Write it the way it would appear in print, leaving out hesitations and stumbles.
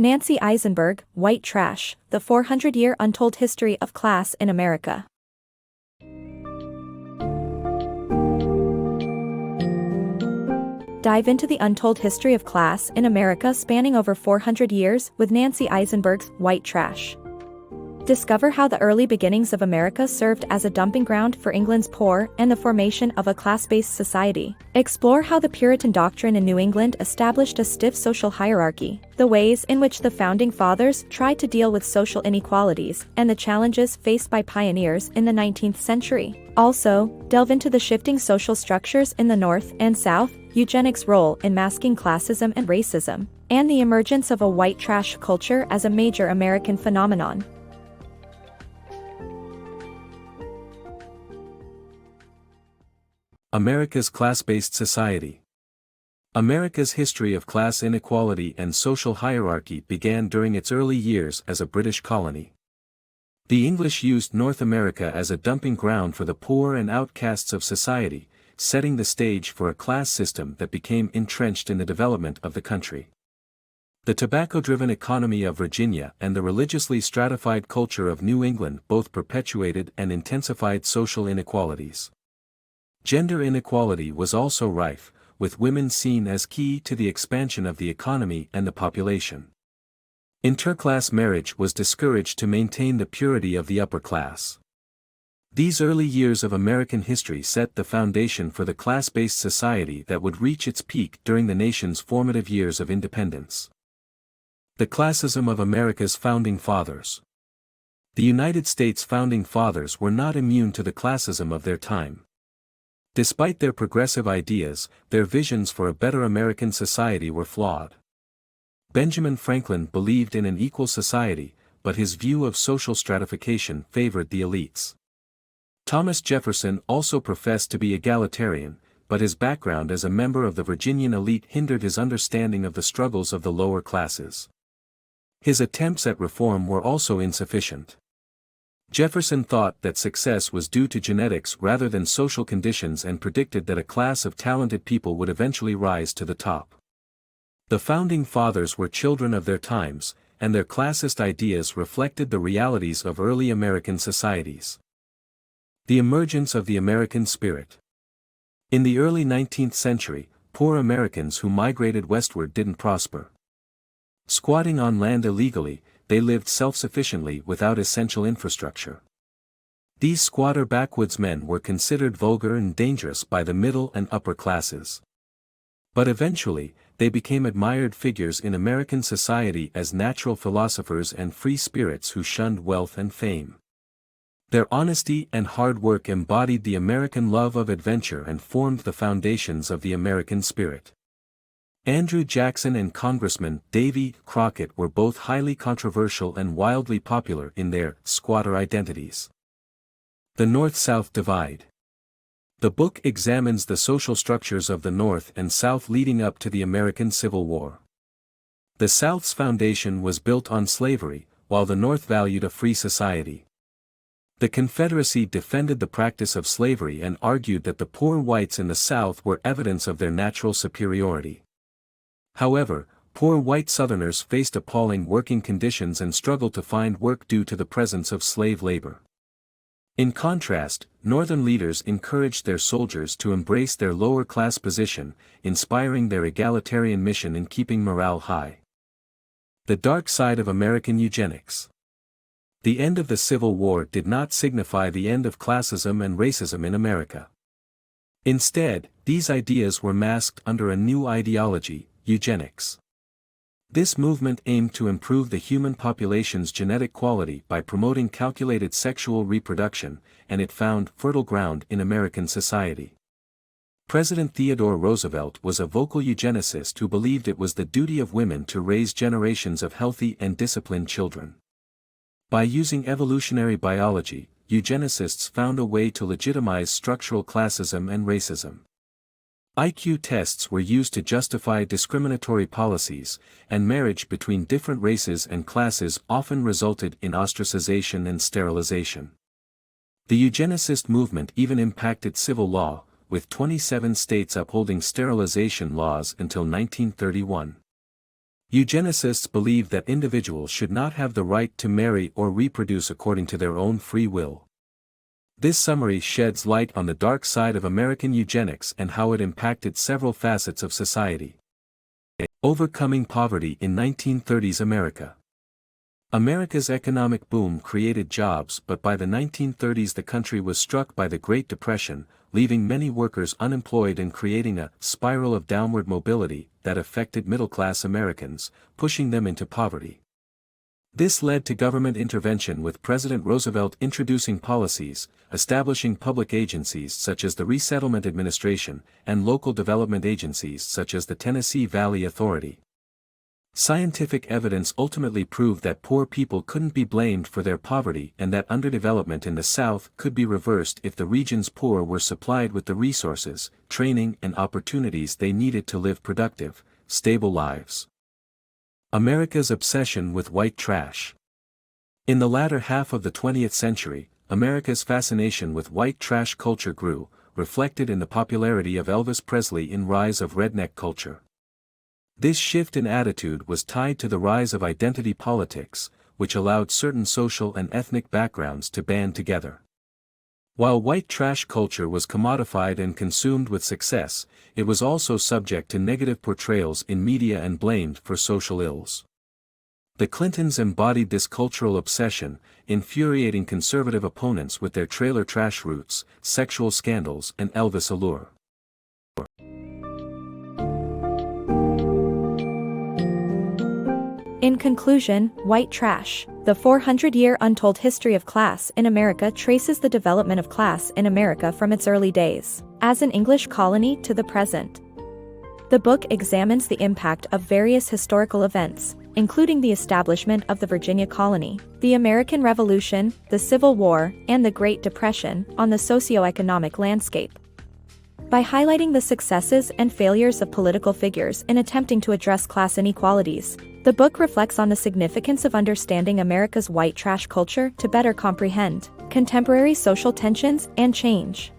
Nancy Isenberg, White Trash, The 400-Year Untold History of Class in America. Dive into the untold history of class in America spanning over 400 years with Nancy Isenberg's White Trash. Discover how the early beginnings of America served as a dumping ground for England's poor and the formation of a class-based society. Explore how the Puritan doctrine in New England established a stiff social hierarchy, the ways in which the Founding Fathers tried to deal with social inequalities, and the challenges faced by pioneers in the 19th century. Also, delve into the shifting social structures in the North and South, Eugenics' role in masking classism and racism, and the emergence of a white trash culture as a major American phenomenon. America's class-based society. America's history of class inequality and social hierarchy began during its early years as a British colony. The English used North America as a dumping ground for the poor and outcasts of society, setting the stage for a class system that became entrenched in the development of the country. The tobacco-driven economy of Virginia and the religiously stratified culture of New England both perpetuated and intensified social inequalities. Gender inequality was also rife, with women seen as key to the expansion of the economy and the population. Interclass marriage was discouraged to maintain the purity of the upper class. These early years of American history set the foundation for the class-based society that would reach its peak during the nation's formative years of independence. The classism of America's Founding Fathers. The United States Founding Fathers were not immune to the classism of their time. Despite their progressive ideas, their visions for a better American society were flawed. Benjamin Franklin believed in an equal society, but his view of social stratification favored the elites. Thomas Jefferson also professed to be egalitarian, but his background as a member of the Virginian elite hindered his understanding of the struggles of the lower classes. His attempts at reform were also insufficient. Jefferson thought that success was due to genetics rather than social conditions and predicted that a class of talented people would eventually rise to the top. The Founding Fathers were children of their times, and their classist ideas reflected the realities of early American societies. The emergence of the American spirit. In the early 19th century, poor Americans who migrated westward didn't prosper. Squatting on land illegally, they lived self-sufficiently without essential infrastructure. These squatter backwoodsmen were considered vulgar and dangerous by the middle and upper classes. But eventually, they became admired figures in American society as natural philosophers and free spirits who shunned wealth and fame. Their honesty and hard work embodied the American love of adventure and formed the foundations of the American spirit. Andrew Jackson and Congressman Davy Crockett were both highly controversial and wildly popular in their squatter identities. The North-South Divide. The book examines the social structures of the North and South leading up to the American Civil War. The South's foundation was built on slavery, while the North valued a free society. The Confederacy defended the practice of slavery and argued that the poor whites in the South were evidence of their natural superiority. However, poor white Southerners faced appalling working conditions and struggled to find work due to the presence of slave labor. In contrast, Northern leaders encouraged their soldiers to embrace their lower-class position, inspiring their egalitarian mission in keeping morale high. The dark side of American eugenics. The end of the Civil War did not signify the end of classism and racism in America. Instead, these ideas were masked under a new ideology, eugenics. This movement aimed to improve the human population's genetic quality by promoting calculated sexual reproduction, and it found fertile ground in American society. President Theodore Roosevelt was a vocal eugenicist who believed it was the duty of women to raise generations of healthy and disciplined children. By using evolutionary biology, eugenicists found a way to legitimize structural classism and racism. IQ tests were used to justify discriminatory policies, and marriage between different races and classes often resulted in ostracization and sterilization. The eugenicist movement even impacted civil law, with 27 states upholding sterilization laws until 1931. Eugenicists believe that individuals should not have the right to marry or reproduce according to their own free will. This summary sheds light on the dark side of American eugenics and how it impacted several facets of society. Overcoming poverty in 1930s America. America's economic boom created jobs, but by the 1930s the country was struck by the Great Depression, leaving many workers unemployed and creating a spiral of downward mobility that affected middle-class Americans, pushing them into poverty. This led to government intervention, with President Roosevelt introducing policies, establishing public agencies such as the Resettlement Administration, and local development agencies such as the Tennessee Valley Authority. Scientific evidence ultimately proved that poor people couldn't be blamed for their poverty and that underdevelopment in the South could be reversed if the region's poor were supplied with the resources, training and opportunities they needed to live productive, stable lives. America's obsession with white trash. In the latter half of the 20th century, America's fascination with white trash culture grew, reflected in the popularity of Elvis Presley in Rise of Redneck Culture. This shift in attitude was tied to the rise of identity politics, which allowed certain social and ethnic backgrounds to band together. While white trash culture was commodified and consumed with success, it was also subject to negative portrayals in media and blamed for social ills. The Clintons embodied this cultural obsession, infuriating conservative opponents with their trailer trash roots, sexual scandals and Elvis allure. In conclusion, white trash. The 400-year untold history of class in America traces the development of class in America from its early days, as an English colony, to the present. The book examines the impact of various historical events, including the establishment of the Virginia colony, the American Revolution, the Civil War, and the Great Depression, on the socioeconomic landscape. By highlighting the successes and failures of political figures in attempting to address class inequalities, the book reflects on the significance of understanding America's white trash culture to better comprehend contemporary social tensions and change.